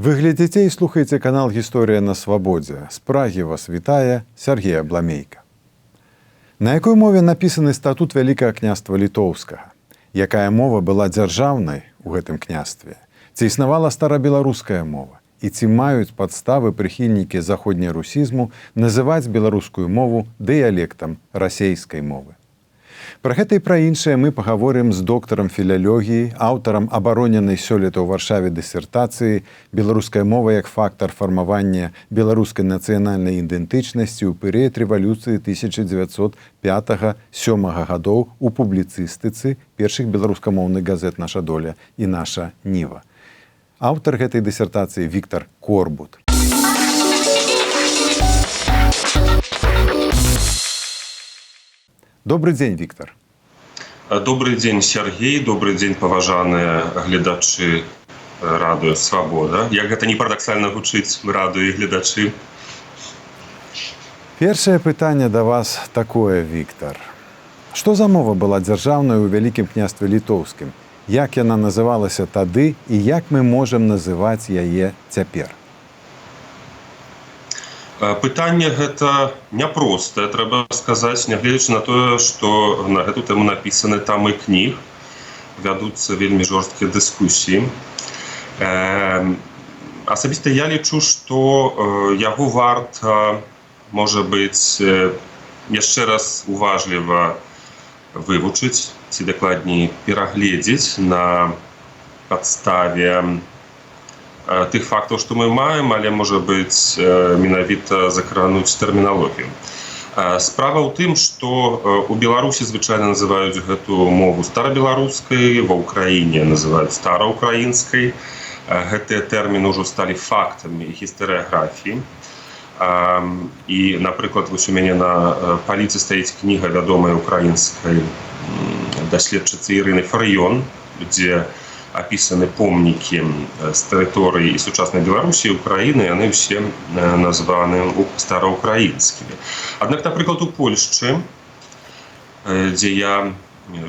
Вы глядзіце і слухаеце канал «Гісторыя на свабодзе». З Прагі вас вітае Сергей Абламейка. На якой мове напісаны статут Вялікага княства Літоўскага? Якая мова была дзяржаўнай у гэтым княстве? Ці існавала старабеларуская мова? І ці маюць падставы прыхільнікі заходнерусізму называць беларускую мову дыялектам расейскай мовы? Пра гэта і пра іншае мы пагаворым з доктарам філалогіі, аўтарам абароненай сёлета ў Варшаве дысертацыі «Беларуская мова як фактар фармавання беларускай нацыянальнай ідэнтычнасці ў перыяд рэвалюцыі 1905-1907 гадоў у публіцыстыцы першых беларускамоўных газет «Наша доля» і «Наша Ніва». Аўтар гэтай дысертацыі Віктар Корбут. Добрый дзень, Віктар. Добрый дзень, Сергей. Добрый дзень, паважаныя гледачы радыё «Свабода». Як гэта не парадаксальна гучыць, радыё і гледачы. Першае пытанне да вас такое, Віктар. Што за мова была дзяржаўнай у Вялікім княстве Літоўскім? Як яна называлася тады і як мы можам называць яе цяпер? Пытанне гэта няпростае, трэба сказаць, нягледзячы на тое, што на гэту тэму напісаны тамы кніг, вядуцца вельмі жорсткія дыскусіі. Асабіста я лічу, што яго варта, можа быць, яшчэ раз уважліва вывучыць, ці дакладней перагледзець на падставе тых фактаў, што мы маем, але, можа быць, менавіта закрануць тэрміналогію. Справа ў тым, што у Беларусі звычайна называюць гэту мову старабеларускай, ва ўкраіне называюць стараўкраінскай. Гэтыя тэрміны ўжо сталі фактамі гістарыяграфіі. І, напрыклад, вось у мяне на паліцы стаіць кніга вядомай украінскай даследчыцы Ірыны Фарыён, дзе апісаны помнікі з тэрыторыі і сучаснай Беларусі і Украіны, яны ўсе названы стараўкраінскімі. Аднак, напрыклад, у Польшчы, дзе я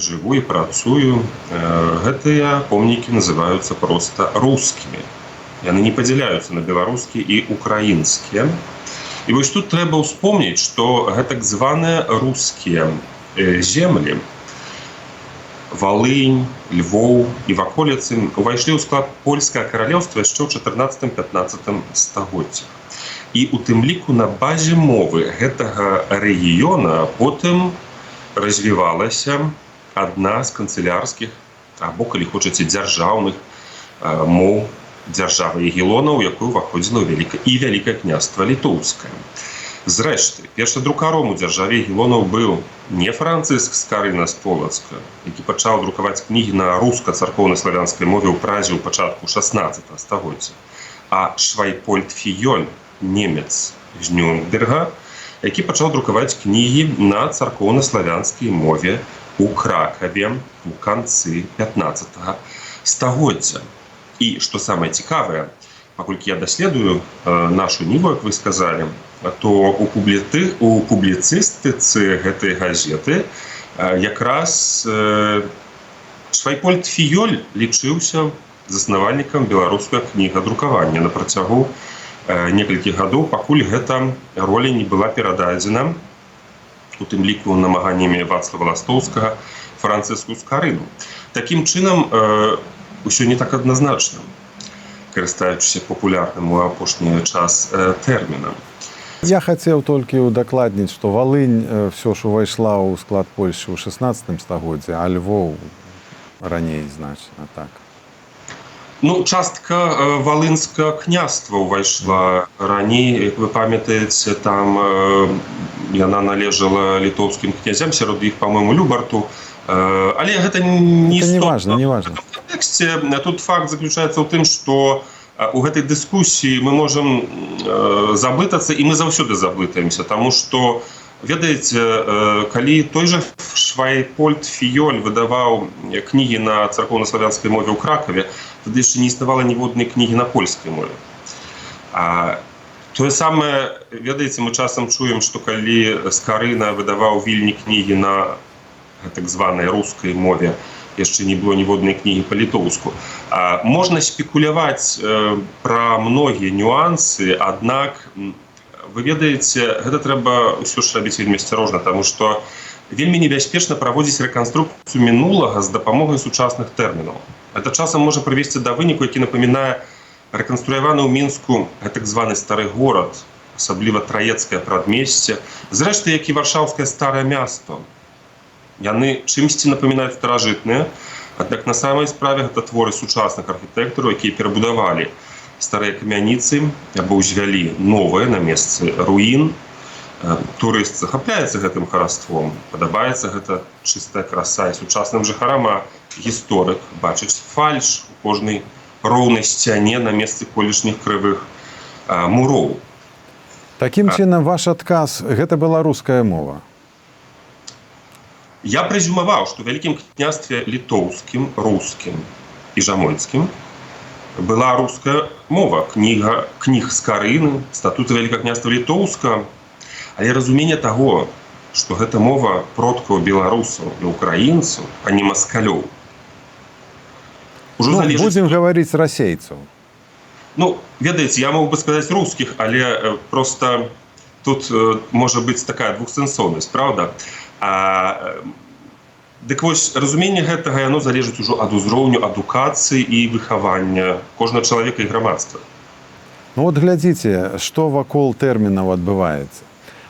жыву і працую, гэтыя помнікі называюцца проста рускімі. Яны не падзяляюцца на беларускі і украінскія. І вось тут трэба ўспомніць, што гэтак званыя рускія землі, Валынь, Львоў і ваколіцы увайшлі ў склад польскага каралеўства яшчэ ў 14-15 стагоддзях. І у тым ліку на базе мовы гэтага рэгіёна потым развівалася адна з канцылярскіх, або, калі хочаце, дзяржаўных моў дзяржавы Ягелона, у якую ўваходзіла і Вялікае княства Літоўскае. Зрэшты, першадрукаром у дзяржаве Ягелонаў быў не Францыск Скарына з Полацка, які пачаў друкаваць кнігі на руска-царкоўна-славянскай мове ў Празе ў пачатку 16 стагоддзя, а Швайпольд Фіёль, немец з Нюрнберга, які пачаў друкаваць кнігі на царкоўна-славянскай мове ў Кракаве ў канцы 15 стагоддзя. І, што самае цікавае, паколькі я даследую нашу Ніву, як вы сказалі, то у публіцыстыцы гэтай газеты якраз Швайпольд Фіёль лічыўся заснавальнікам беларускага кнігадрукавання на працягу некалькіх гадоў, пакуль гэта роля не была перададзена, у тым ліку намаганнямі Вацлава Ластоўскага, Францыску Скарыну. Такім чынам, усё не так адназначна, карыстаючыся папулярным у апошні час тэрмінам. Я хацеў толькі удакладніць, што Валынь ўсё ж увайшла ў склад Польшчы ў 16 стагоддзе, а Львоў раней, значна, так. Ну, частка Валынскага княства ўвайшла раней. Як вы памятаеце, там яна належала літоўскім князям, сярод іх, па-мойму, Любарту. Але гэта не істотна. Не важна. В кантэксце тут факт заключаецца ў тым, што у гэтай дыскусіі мы можам заблытацца, і мы заўсёды заблытаемся, таму што, ведаеце, калі той жа Швайпольд Фіёль выдаваў кнігі на царкоўна-славянскай мове ў Кракаве, тады яшчэ не існавала ніводнай кнігі на польскай мове. Тое самае, ведаеце, мы часам чуем, што калі Скарына выдаваў вільні кнігі на так званай рускай мове яшчэ не было ніводнай кнігі па-літоўску. Можна спекуляваць пра многія нюансы, аднак вы ведаеце, гэта трэба ўсё ж рабіць вельмі асцярожна, таму што вельмі небяспечна праводзіць рэканструкцыю мінулага з дапамогай сучасных тэрмінаў. Гэта часам можа прывесці да выніку, які напамінае рэканструяваны ў Мінску так званы стары горад, асабліва траецкае прадмесце, зрэшты, як і варшаўскае старае място. Яны чымсьці напамінаюць старажытныя, аднак на самай справе гэта творы сучасных архітэктараў, якія перабудавалі старыя камяніцы або ўзвялі новыя на месцы руін. Турыст захапляецца гэтым хараством, падабаецца гэта чыстая краса і сучасным жыхарам, а гісторык бачыць фальш у кожнай роўнай сцяне на месцы колішніх крывых муроў. Такім чынам, ваш адказ – гэта беларуская мова? Я прэзюмаваў, што ў Вялікім княстве літоўскім, рускім і жамойцкім была руская мова, кніг з Карыны, статуты Вялікага княства літоўска, але разуменне таго, што гэта мова продкаў беларусаў і украінцаў, а не маскалёў. Будзем гаварыць расейцаў. Ведаеце, я мог бы сказаць рускіх, але проста тут можа быць такая двухсэнсоўнасць, правда? Дык вось, разуменне гэтага, яно залежыць ужо ад узроўню адукацыі і выхавання кожнага чалавека і грамадства. Вот глядзіце, што вакол тэрмінаў адбываецца.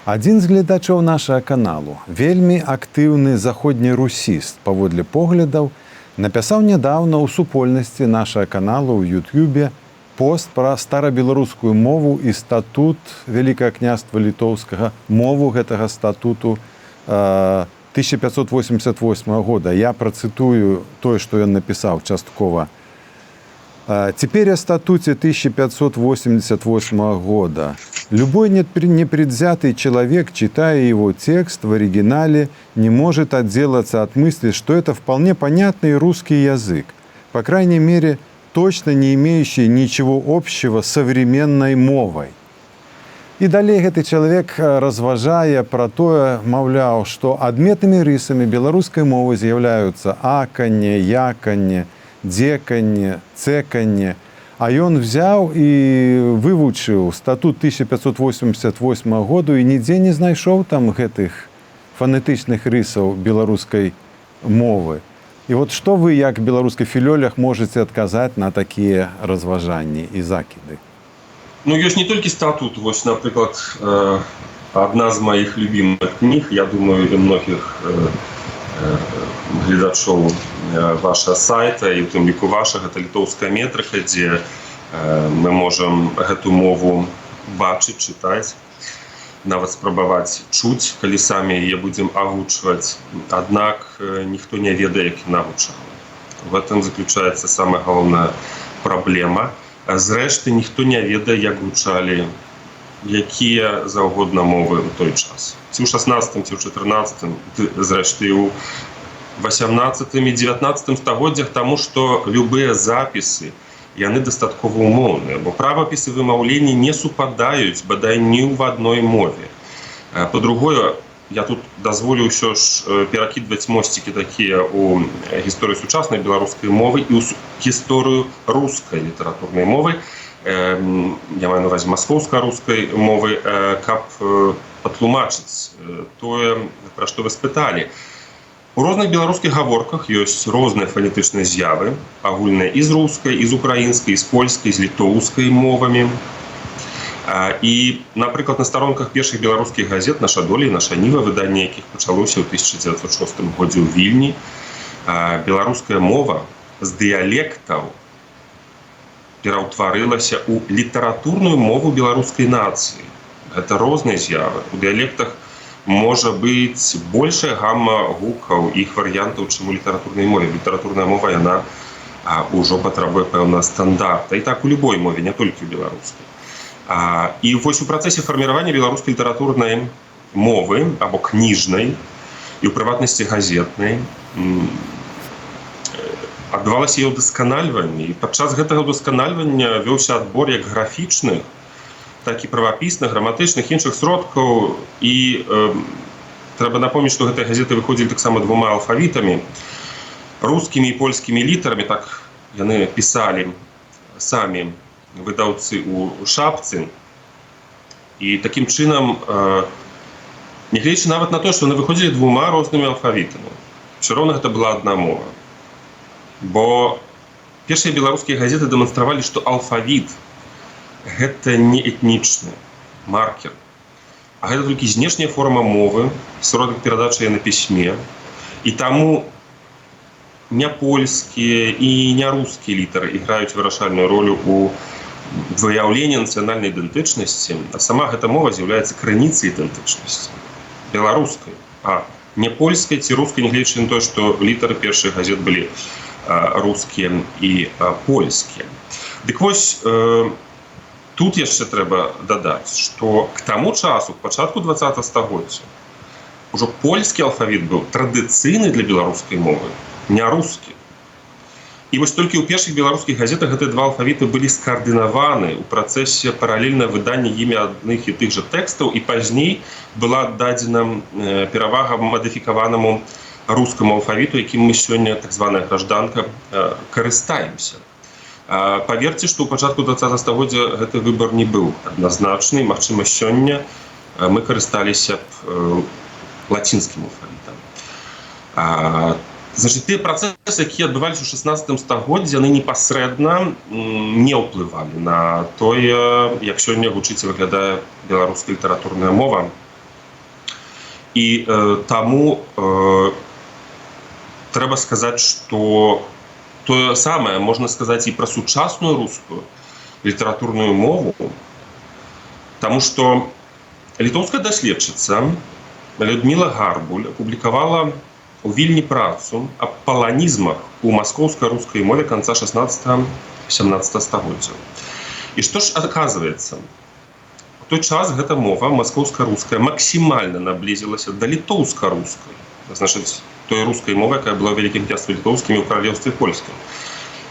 Адзін з гледачоў нашага каналу, вельмі актыўны заходнерусіст, паводле поглядаў, напісаў нядаўна ў супольнасці нашага каналу ў Ютубе пост пра старабеларускую мову і статут Вялікага княства літоўскага, мову гэтага статуту 1588 года. Я працытую тое, што ён напісаў часткова. Теперь о статуте 1588 года. Любой непредвзятый человек, читая его текст в оригинале, не может отделаться от мысли, что это вполне понятный русский язык, по крайней мере, точно не имеющий ничего общего с современной мовой. И далее этот человек разважае про тое, маўляў, что адметнымі рысамі беларускай мовы з'яўляюцца аканне, яканне, дзеканне, цэканне. А ён взяў і вывучыў статут 1588 году і нідзе не знайшоў там гэтых фанетычных рысаў беларускай мовы. І вот што вы, як беларускі філолог, можаце адказаць на такія разважанні і закіды? Ёсць не толькі статут. Вось, напрыклад, адна з маіх любімых кніг, я думаю, і многіх гледачоў вашага сайта, і ў тым ліку вашага, гэта літоўская метрыка, дзе мы можам гэту мову бачыць, чытаць, нават спрабаваць чуць, калі самі яе будзем агучваць. Аднак ніхто не ведае, як яна гучала. В этом заключаецца самая галоўная праблема. Зрэшты, ніхто не ведае, як гучалі якія заўгодна мовы ў той час. Ці ў 16, ці ў 14, зрэшты, у 18 і 19 стагоддзях, таму што любыя запісы, яны дастаткова умоўныя, бо правапісы вымаўлення не супадаюць, бадай, ні ў адной мове. Па-другое, я тут дазволю ўсё ж перакідваць мосцікі такія ў гісторыю сучаснай беларускай мовы і ў гісторыю рускай літаратурнай мовы, я маю на ўвазе маскоўска-рускай мовы, каб патлумачыць тое, пра што вы спыталі. У розных беларускіх гаворках ёсць розныя фанетычныя з'явы, агульныя і з рускай, і з украінскай, і з польскай, з літоўскай мовамі. І, напрыклад, на старонках першых беларускіх газет «Наша доля» і «Наша ніва», выданне якіх пачалося ў 1906 годзе ў Вільні, беларуская мова з дыялектаў пераўтварылася ў літаратурную мову беларускай нацыі. Гэта розныя з'явы. У дыялектах можа быць большая гамма гукаў і іх варыянтаў, чым у літаратурнай мове. Літаратурная мова, яна ўжо патрабуе пэўнага стандарта. І так у любой мове, не толькі ў беларускай. І вось у працэсе фарміравання беларускай літаратурнай мовы, або кніжнай, і ў прыватнасці газетнай, адбывалася яе ўдасканальванне. І падчас гэтага ўдасканальвання вёўся адбор як графічных, так і правапісных, граматычных, іншых сродкаў. І трэба напомніць, што гэтыя газеты выходзілі таксама двума алфавітамі. рускімі і польскімі літарамі, так яны пісалі самі выдаўцы ў шапцы. І такім чынам, нягледзячы нават на то, што яны выходзілі двума рознымі алфавітамі, ўсё роўна гэта была адна мова. Бо першыя беларускія газеты дэманстравалі, што алфавіт – гэта не этнічны маркер, а гэта толькі знешняя форма мовы, сродак перадачы на пісьме. І таму не польскія і не рускія літары іграюць вырашальную ролю ў выяўленні нацыянальнай ідэнтычнасці, а сама гэта мова з'яўляецца крыніцай ідэнтычнасці беларускай, а не польскай ці рускай, нягледзячы на тое, што літары першых газет былі рускія і польскія. Дык вось, тут яшчэ трэба дадаць, што к таму часу, к пачатку 20 стагоддзя, ужо польскі алфавіт быў традыцыйны для беларускай мовы, не рускі. І вось толькі ў першых беларускіх газетах гэтыя два алфавіты былі скаардынаваны ў працэсе паралельна вydання імі адных і тых жа тэкстаў, і пазней была дадзена перавага мадыфікаванаму рускаму алфавіту, якім мы сёння, так званая гражданка, карыстаемся. Паверце, што ў пачатку 20 стагоддзя гэты выбар не быў адназначны, магчыма, сёння мы карысталіся б лацінскім алфавітам. Значыць, тыя працэсы, якія адбываліся ў 16 стагоддзі, яны непасрэдна не ўплывалі на тое, як сёння гучыць і выглядае беларуская літаратурная мова. І таму трэба сказаць, што тое самае можна сказаць і пра сучасную рускую літаратурную мову, таму што літоўская даследчыца Людміла Гарбуль апублікавала у Вільні працу аб паланізмах у маскоўска-рускай мове канца 16-17 стагоддзяў. І што ж аказваецца? У той час гэта мова, маскоўска-руская, максімальна наблізілася да літоўска-рускай, значыць, той рускай мовы, якая была ў Вялікім княстве літоўскім і ў каралеўстве польскім.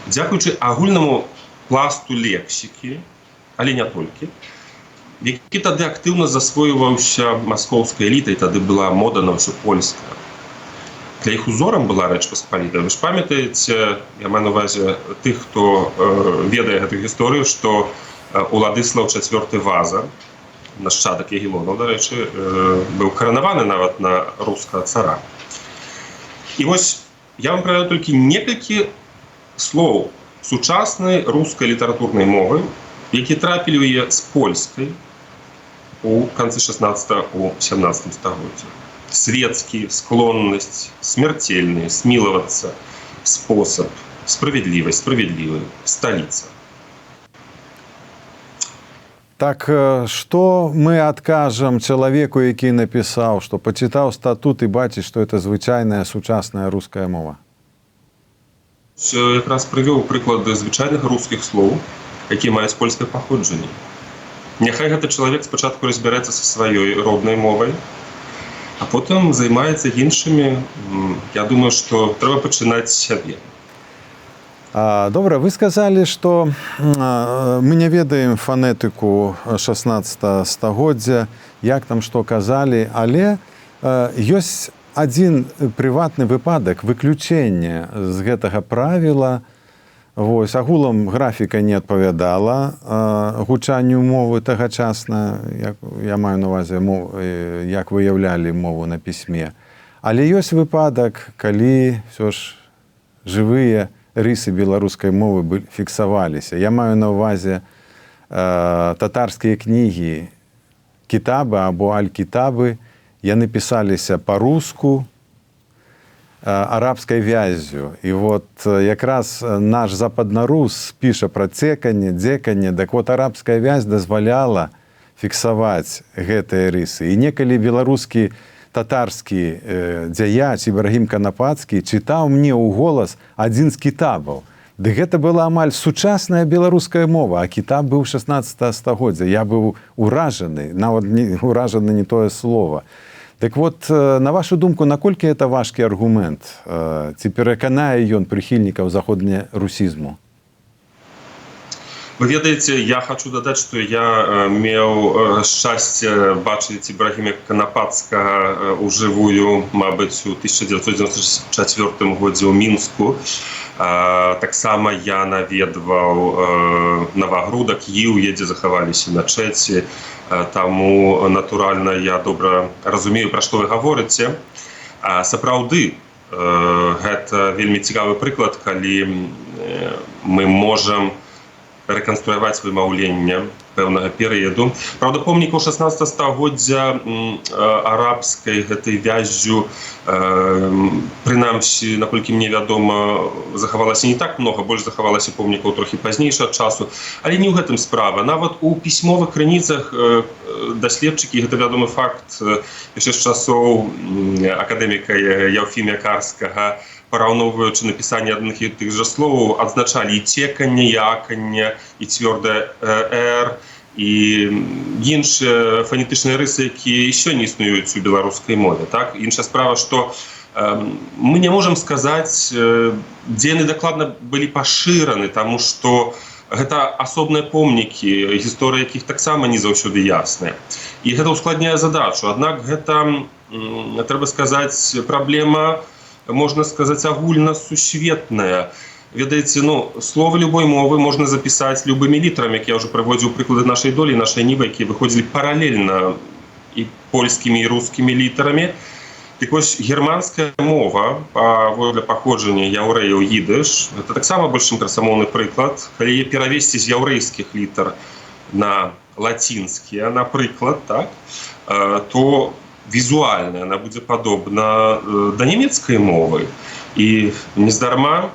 Дзякуючы агульнаму пласту лексікі, але не толькі, які тады актыўна засвойваўся маскоўскай элітай, тады была мода на ўсё польскае. Для іх узорам была Рэч Паспалітая. Вы ж памятаеце, я маю на ўвазе тых, хто ведае гэту гісторыю, што Уладыслаў IV Ваза, нашчадак Ягелонаў, дарэчы, быў каранаваны нават на рускага цара. І вось я вам прывяду толькі некалькі слоў сучаснай рускай літаратурнай мовы, які трапілі ў яе з польскай у канцы 16 у 17 стагоддзя. Светскі, склоннасць, смярцельны, смілавацца, спосаб, справядлівасць, справядлівы, сталіца. Так што мы адкажам чалавеку, які напісаў, што пачытаў статут і бачыць, што это звычайная сучасная руская мова? Якраз прывёў прыклады звычайных рускіх слоў, якія маюць польскае паходжанне. Няхай гэты чалавек спачатку разбярэцца са сваёй роднай мовай, а потым займаецца іншымі. Я думаю, што трэба пачынаць з сябе. Добра, вы сказалі, што мы не ведаем фанетыку 16 стагоддзя, як там што казалі, але ёсць адзін прыватны выпадак, выключэнне з гэтага правіла. Вось, агулам графіка не адпавядала гучанню мовы тагачасна, я маю на ўвазе, як выяўлялі мову на пісьме. Але ёсць выпадак, калі ўсё ж жывыя рысы беларускай мовы фіксаваліся. Я маю на ўвазе татарскія кнігі кітабы або аль-кітабы, яны пісаліся па-руску, арабскай вяззю. І вот якраз наш западнарус піша пра цеканне, дзеканне, так вот арабская вязь дазваляла фіксаваць гэтыя рысы. І некалі беларускі татарскі дзяяч Ібрагім Канапацкі чытаў мне ў голас адзін з кітабаў. Ды гэта была амаль сучасная беларуская мова, а кітаб быў 16 стагоддзя. Я быў уражаны, нават уражаны не тое слова. Так вот, на вашу думку, наколькі это важкі аргумент? Ці пераканае ён прыхільнікаў заходнерусізму? Вы ведаеце, я хочу дадаць, што я меў шчасце бачыць Ібрагіма Канапацкага ўжывую, мабыць, у 1994 годзе ў Мінску. Таксама я наведваў Навагрудак, Іў, дзе захаваліся мячэці, таму, натуральна, я добра разумею, пра што вы гаворыце. Сапраўды, гэта вельмі цікавы прыклад, калі мы можам рэканструяваць вымаўленне пэўнага перыяду. Праўда, помнікаў 16 стагоддзя арабскай гэтай вяззю, прынамсі, наколькі мне вядома, захавалася не так много, больш захавалася помнікаў трохі пазнейшага часу. Але не ў гэтым справа. Нават у пісьмовых крыніцах даследчыкі, гэта вядомы факт яшчэ з часоў акадэміка Яўфімія Карскага, параўноўваючы напісанне адных і тых жа словаў, адзначалі і цеканне, і аканне, і цвёрдае «р», і іншыя фанетычныя рысы, якія сёння існуюць у беларускай мове. Іншая справа, што мы не можам сказаць, дзе яны дакладна былі пашыраны, таму што гэта асобныя помнікі, гісторыя якіх таксама не заўсёды ясная. І гэта ўскладняе задачу. Аднак гэта, трэба сказаць, праблема, можна сказаць, агульнасусветная. Ведаеце, словы любой мовы можна запісаць любымі літарамі, як я ўжо прыводзіў прыклады нашай долі, нашай нівы, якія выходзілі паралельна і польскімі, і рускімі літарамі. Так вось, германская мова, паводле паходжання яўрэяў ідыш, гэта таксама больш чым красамоўны прыклад. Калі яе перавесці з яўрэйскіх літар на лацінскія, напрыклад, то візуальна яна будзе падобна да нямецкай мовы. І нездарма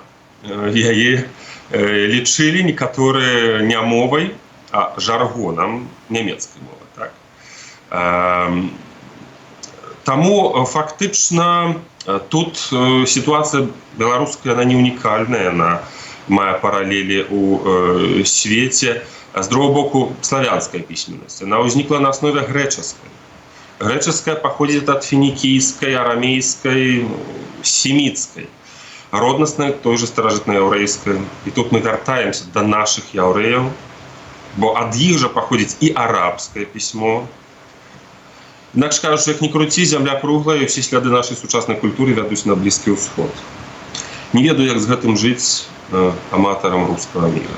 яе лічылі некаторыя не мовай, а жаргонам нямецкай мовы. Таму фактычна тут сітуацыя беларуская, яна не унікальная, яна мае паралелі ў свеце. З другого боку, славянская пісьменнасць. Яна ўзнікла на аснове грэчаскай. Грэчаская паходзіць ад фінікійскай, арамейскай, семіцкай. Роднасная той же старажытнай яўрэйскай. І тут мы вяртаемся да нашых яўрэяў, бо ад іх жа паходзіць і арабскае пісьмо. Інакш кажучы, як ні круці, зямля круглая, і ўсе сляды нашай сучаснай культуры вядуць на Блізкі ўсход. Не ведаю, як з гэтым жыць аматарам рускага міра.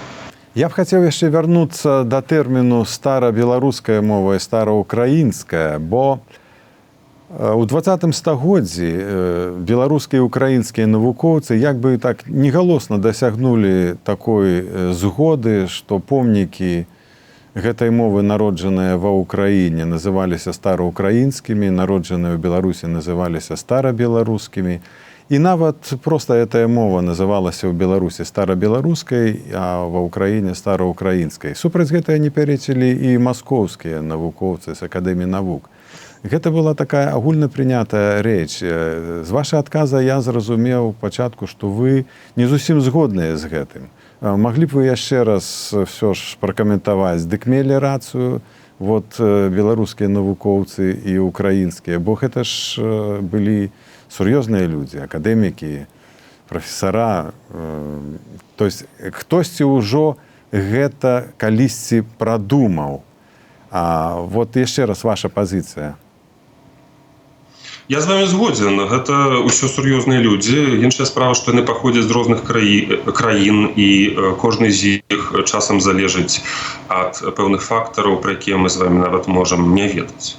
Я б хацеў яшчэ вярнуцца да тэрміну старабеларуская мова і стараўкраінская, бо у 20 стагоддзі беларускія і украінскія навукоўцы як бы так негалосна дасягнулі такой згоды, што помнікі гэтай мовы, народжаныя ва ўкраіне, называліся стараўкраінскімі, народжаныя ў Беларусі называліся старабеларускімі. І нават проста гэтая мова называлася ў Беларусі старабеларускай, а ва ўкраіне стараўкраінскай. Супраць гэтага не пярэчылі і маскоўскія навукоўцы з Акадэміі навук. Гэта была такая агульнапрынятая рэч. З вашай адказа я зразумеў пачатку, што вы не зусім згодныя з гэтым. Маглі б вы яшчэ раз ўсё ж пракаментаваць, дык мелі рацыю беларускія навукоўцы і украінскія, бо гэта ж былі сур'ёзныя людзі, акадэмікі, прафесара. То есть хтосьці ўжо гэта калісьці прадумаў. Яшчэ раз ваша пазіцыя. Я з вами згодзін. Гэта ўсё сур'ёзныя людзі. Іншая справа, што яны паходзяць з розных краін, і кожны з іх часам залежыць ад пэўных фактараў, пра якія мы з вами нават можам не ведаць.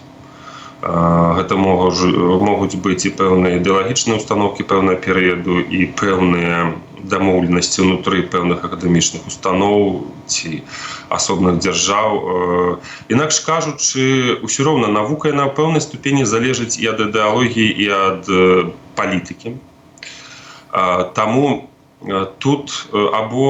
Гэта могуць быць і пэўныя ідэалагічныя установкі пэўнага перыяду, і пэўныя дамоўленасці ўнутры пэўных акадэмічных устаноў ці асобных дзяржаў. Інакш кажучы, усё роўна навука на пэўнай ступені залежыць і ад ідэалогіі, і ад палітыкі. Таму тут або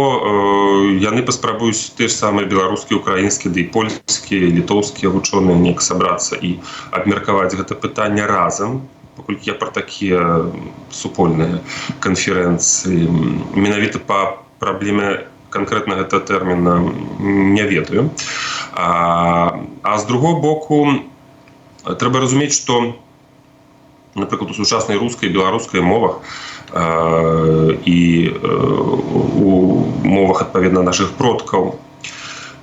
яны паспрабуюць тыя ж самыя беларускія, украінскія, ды і польскія, літоўскія вучоныя неяк сабрацца і абмеркаваць гэта пытанне разам, паколькі я пра такія супольныя канферэнцыі менавіта па праблеме канкрэтна гэта тэрміна не ведаю. А з другого боку, трэба разумець, што, напрыклад, у сучаснай рускай і беларускай мовах і у мовах, адпаведна, нашых продкаў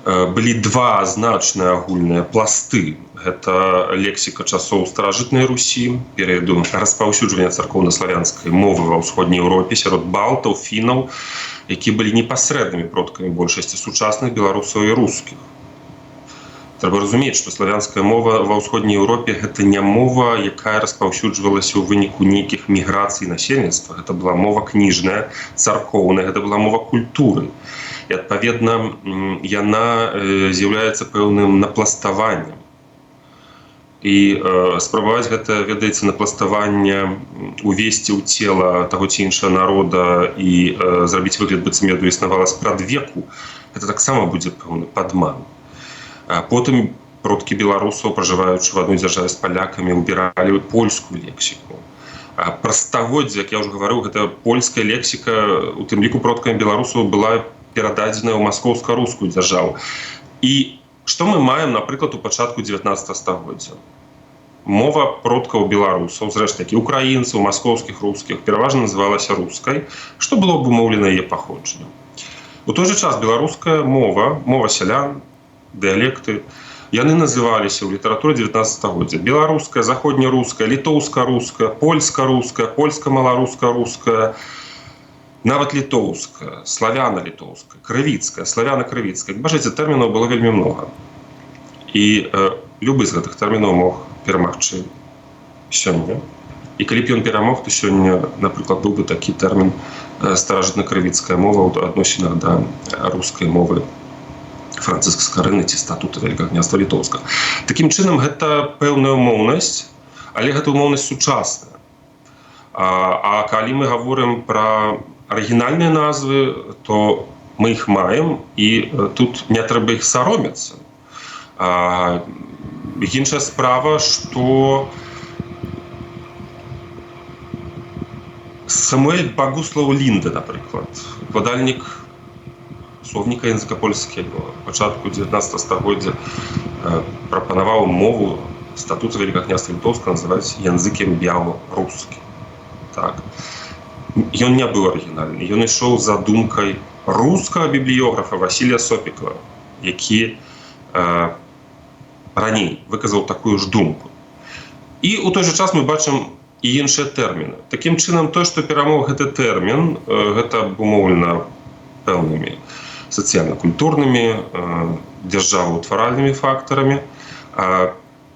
былі два значныя агульныя пласты. Гэта лексіка часоў старажытнай Русі, перыяду распаўсюджвання царкоўна-славянскай мовы ва ўсходняй Еўропе сярод балтаў, фінаў, які былі непасрэднымі продкамі большасці сучасных беларусаў і рускіх. Трэба разумець, што славянская мова ва ўсходняй Еўропе гэта не мова, якая распаўсюджвалася ў выніку нейкіх міграцый насельніцтва. Гэта была мова кніжная, царкоўная, гэта была мова культуры. І, адпаведна, яна з'яўляецца пэўным напластаваннем. І спрабаваць гэта, ведаеце, напластаванне увесці ў цела таго ці іншага народа і зрабіць выгляд, быццам яно існавала спрадвеку, гэта таксама будзе пэўны падман. Потым продкі беларусаў, пражываючы в адной дзяржаве з палякамі, убіралі польскую лексіку. Праз стагоддзі, як я ўжо гаварыў, гэта польская лексіка, у тым ліку продкамі беларусаў, была перададзеная ў маскоўска-рускую дзяржаву. І што мы маем, напрыклад, у пачатку 19 стагоддзя? Мова продкаў беларусаў, зрэшты, як і украінцаў, маскоўскіх, рускіх, пераважна называлася рускай, што было абумоўлена яе паходжаннем. У той жа час беларуская мова, мова сялян, дыялекты, яны называліся ў літаратуры 19 стагоддзя. Беларуская, заходнеруская, літоўска-руская, польска-руская, польска-маларуска-руская, нават літоўская, славяна-літоўская, крывіцкая, славяна-крывіцкая. Як бачыце, тэрмінаў было вельмі многа. І любы з гэтых тэрмінаў мог перамагчы сёння. І калі б ён перамог, то сёння, напрыклад, быў бы такі тэрмін старажытна-крывіцкая мова ў адносінах да рускай мовы Францыска Скарыны ці статута Вялікага княства Літоўскага. Такім чынам, гэта пэўная ўмоўнасць, але гэта ўмоўнасць сучасная. А калі мы гаворым пра арыгінальныя назвы, то мы іх маем, і тут не трэба іх саромецца. Іншая справа, што Самуэль Багуслаў Лінде, напрыклад, выкладальнік словніка языка польскага пачатку 19 стагоддзя, прапанаваў мову статута Вялікага княства Літоўскага называць языкам беларускім. Так. Ён не быў арыгінальны. Ён ішоў за думкай рускага бібліёграфа Васілія Сопікава, які раней выказаў такую ж думку. І ў той жа час мы бачым і іншыя тэрміны. Такім чынам, той, што перамог гэты тэрмін, гэта абумоўлена пэўнымі сацыяльна-культурнымі, дзяржаваўтваральнымі фактарамі.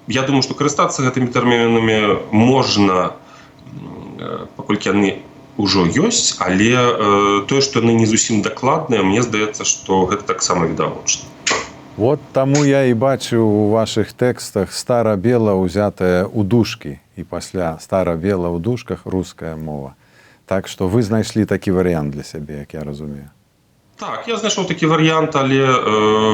Я думаю, што карыстацца гэтымі тэрмінамі можна, паколькі яны ўжо ёсць, але тое, што яны не зусім дакладныя, мне здаецца, што гэта таксама відавочна. Вот таму я і бачыў у вашых тэкстах стара-бела ўзятая ў дужкі, і пасля стара-бела ў дужках руская мова. Так што вы знайшлі такі варыянт для сябе, як я разумею. Так, я знайшоў такі варыянт, але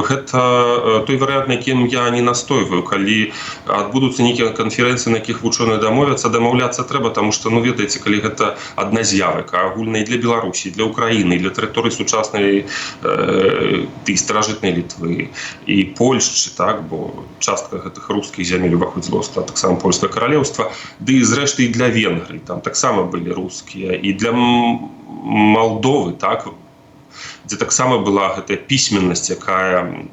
гэта той варыянт, на якім я не настойваю. Калі адбудуцца нейкія канферэнцыі, на якіх вучоныя дамовяцца, дамаўляцца трэба, таму што, ну, ведаеце, калі гэта адна з'явіка, агульная для Беларусі, для Украіны, для тэрыторыі сучаснай і старажытнай Літвы, і Польшчы, так, бо частка гэтых рускіх зямель уваходзіла ў склад таксама польскае каралеўства, ды і зрэшты і для Венгрыі, там таксама былі рускія, і для Малдовы, так, дзе таксама была гэтая пісьменнасць, якая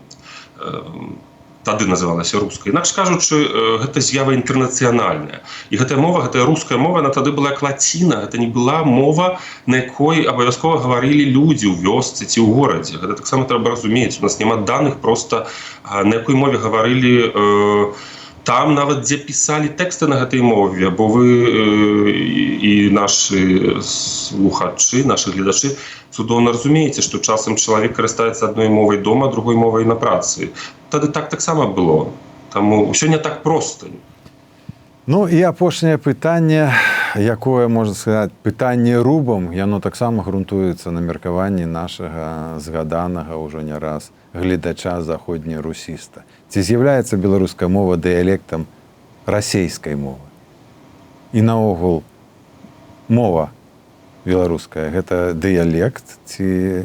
тады называлася рускай. Інакш кажучы, гэта з'ява інтэрнацыянальная. І гэтая мова, гэтая руская мова, она тады была як лаціна, гэта не была мова, на якой абавязкова гаварылі людзі ў вёсцы ці ў горадзе. Гэта таксама трэба разумець. У нас няма даных проста, на якой мове гаварылі там, нават дзе пісалі тэксты на гэтай мове, бо вы і нашы слухачы, нашы гледачы цудоўна разумееце, што часам чалавек карыстаецца адной мовай дома, другой мовай на працы. Тады так таксама было. Таму ўсё не так проста. Ну і апошняе пытанне, якое, можна сказаць, пытанне рубам, яно таксама грунтуецца на меркаванні нашага згаданага ўжо не раз гледача заходнерусіста. Ці з'яўляецца беларуская мова дыялектам расейскай мовы? І наогул мова беларуская гэта дыялект ці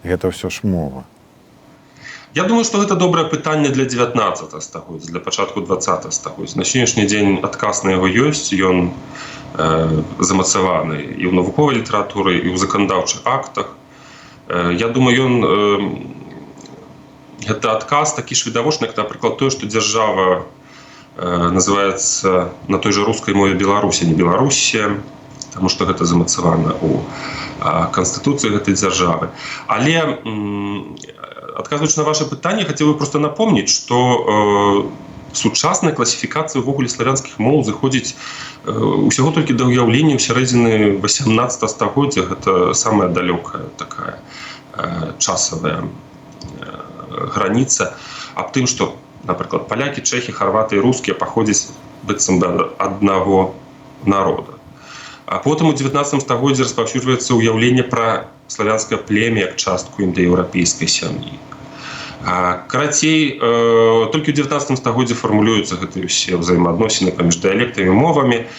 гэта ўсё ж мова? Я думаю, што гэта добрае пытанне для 19 стагоддзя, для пачатку 20 стагоддзя. На сённяшні дзень адказ на яго ёсць, ён замацаваны і ў навуковай літаратуры, і ў заканадаўчых актах. Я думаю, ён гэта адказ такі ж відавочны, як, напрыклад, тое, што дзяржава называецца на той жа рускай мове Беларусь, а не Беларусія, таму што гэта замацавана ў канстытуцыі гэтай дзяржавы. Але, адказваючы на ваше пытанне, хацеў бы проста напомніць, што сучасная класіфікацыя ўвогуле славянскіх моў заходзіць усяго толькі да ўяўлення ў сярэдзіны 18 стагоддзя. Гэта самая далёкая такая часавая граніца аб тым, што, напрыклад, палякі, чэхі, харваты і рускія паходзяць быццам да аднаго народа. А потым у 19 стагоддзі распаўсюджваецца ўяўленне пра славянскае племя як частку індаеўрапейскай сям'і. Карацей, толькі ў 19 стагоддзі фармулююцца гэтыя ўсе ўзаемаадносіны паміж дыялектамі і мовамі.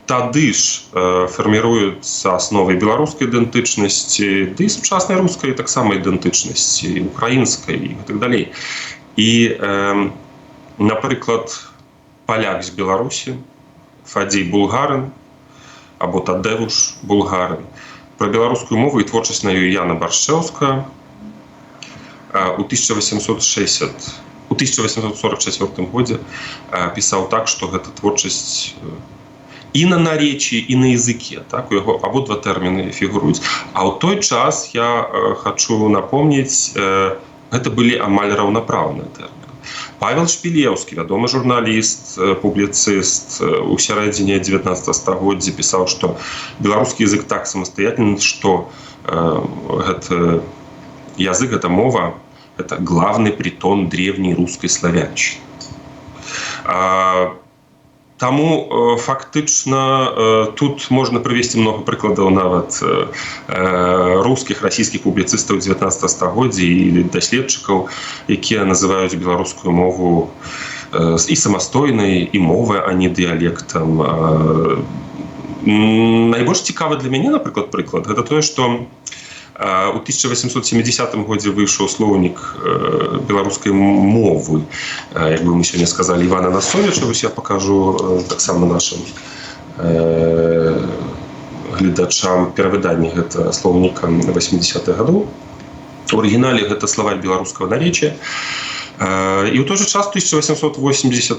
Тады ж фарміруюцца асновы беларускай ідэнтычнасці, ды і сучаснай рускай таксама ідэнтычнасці, украінскай і так далей. І, напрыклад, паляк з Беларусі, Фадзей Булгарын, або Тадеуш Булгарын. Пра беларускую мову і творчасць на ёй Яна Баршчэўская у 1844 годзе пісаў так, што гэта творчасць і на наречі, і на языке. Так? У яго абодва тэрміны фігуруюць. А ў той час, я хачу напомніць, гэта былі амаль раўнапраўныя тэрміны. Павел Шпілеўскі, вядомы журналіст, публіцыст, у сярэдзіне 19 стагоддзя пісаў, што беларускі язык так самастаятельны, што гэты язык, гэта мова, это главный притон древней русской славянщины. Таму фактычна тут можна прывесці много прыкладаў нават рускіх, расійскіх публіцыстаў 19 стагоддзя і даследчыкаў, якія называюць беларускую мову і самастойнай, і мовай, а не дыялектам. Найбольш цікавы для мяне, напрыклад, прыклад, гэта тое, што у 1870 годзе выйшаў слоўнік беларускай мовы. Як бы мы сёння сказалі, Івана Насовіча, вось я пакажу таксама нашым гледачам перавыданне гэта слоўніка 80-х гадоў. У арыгінале гэта словарь беларускага наречия. І ў той жа час у 1888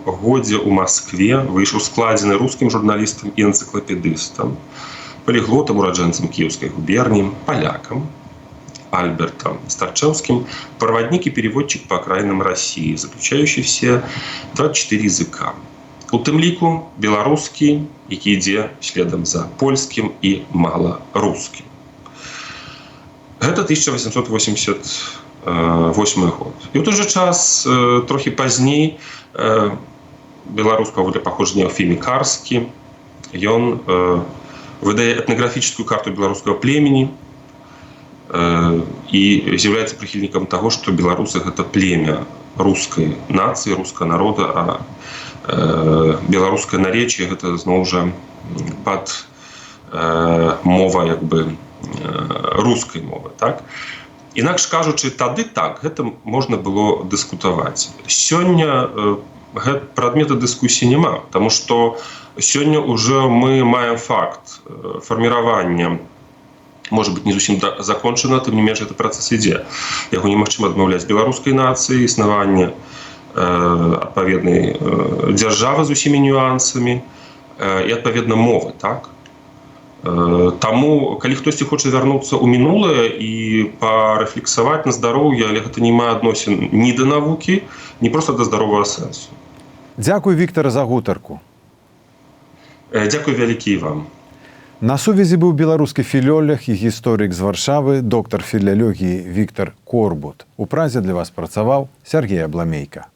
годзе ў Маскве выйшаў складзены рускім журналістам і энцыклапедыстам, полиглотом, урадженцем Киевской губернии, поляком Альбертом Старчевским, проводник и переводчик по окраинам России, заключающий все 24 языка. У тым ліку беларускі, які ідзе следам за польскім і маларускім. Гэта 1888 год. І ў той жа час, трохі пазней, беларус паводле паходжання Еўфімій Карскі, ён выдае этнаграфічную карту беларускага племени і з'яўляецца прыхільнікам таго, што беларусы гэта племя рускай нацыі, рускага народа, а беларускае наречие гэта зноў жа пад мова як бы рускай мовы. Так? Інакш кажучы, тады так, гэта можна было дыскутаваць. Сёння прадмета дыскусіі няма, таму што сёння ўжо мы маем факт фарміравання, можа быць, не зусім закончана, тым не менш, гэты працэс ідзе. Яго немагчыма адмаўляць беларускай нацыі, існаванне адпаведнай дзяржавы з усімі нюансамі і адпаведна мовы. Так? Таму, калі хтосьці хоча вярнуцца ў мінулае і парэфлексаваць на здароўе, але гэта не мае адносін ні да навукі, ні проста да здаровага сэнсу. Дзякуй, Віктар, за гутарку. Дзякуй вялікі і вам. На сувязі быў беларускі філолог і гісторык з Варшавы, доктар філалогіі Віктар Корбут. У Празе для вас працаваў Сяргей Абламейка.